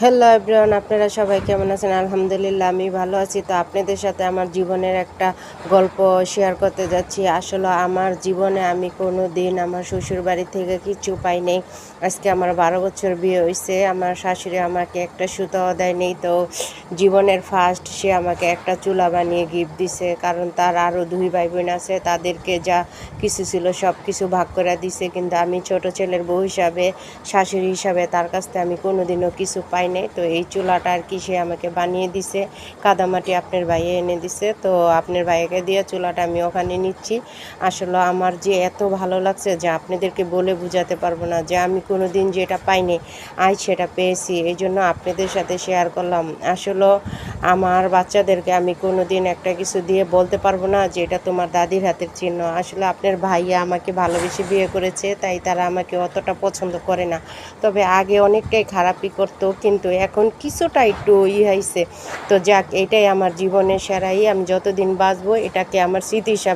Hello everyone, আপনারা সবাই কেমন আছেন? আলহামদুলিল্লাহ আমি ভালো আছি। তো আপনাদের সাথে আমার জীবনের একটা গল্প শেয়ার করতে যাচ্ছি। আসলে আমার জীবনে আমি কোনো দিন আমার শ্বশুরবাড়ি থেকে কিছু পাই নাই। আজকে আমার ১২ বছর বিয়ে হইছে। আমার শাশুড়ি আমাকে একটা সুতাও দেয় নাই। তো জীবনের ফার্স্ট সে আমাকে একটা চুলা বানিয়ে গিফট দিছে। কারণ তার আরও ২ ভাই-বোন আছে। তাদেরকে যা কিছু ছিল সব কিছু ভাগ করে দিছে। কিন্তু আমি ছোট ছেলের বউ হিসাবে, শাশুড়ি হিসাবে তার কাছ থেকে আমি কোনোদিনও কিছু পাই নাই। তো এই চুলাটা আর কি সে আমাকে বানিয়ে দিছে। কাদামাটি আপনার ভাইয়ে এনে দিছে। তো আপনার ভাইয়াকে দিয়ে চুলাটা আমি ওখানে নিচ্ছি। আসলে আমার যে এত ভালো লাগছে যে আপনাদেরকে বলে বুঝাতে পারবো না যে আমি কোনোদিন যেটা পাইনি আজ সেটা পেয়েছি। এইজন্য আপনাদের সাথে শেয়ার করলাম। আসলেও আমার বাচ্চাদেরকে আমি কোনোদিন একটা কিছু দিয়ে বলতে পারবো না যে এটা তোমার দাদির হাতের চিহ্ন। আসলে আপনার ভাইয়া আমাকে ভালোবেসে বিয়ে করেছে, তাই তারা আমাকে অতটা পছন্দ করে না। তবে আগে অনেকটাই খারাপই করতো, কিন্তু এখন কিছুটা একটু হইছে। তো যাক, এটাই আমার জীবনের সেরাই। আমি যতদিন বাঁচবো এটাকে আমার স্মৃতি হিসাবে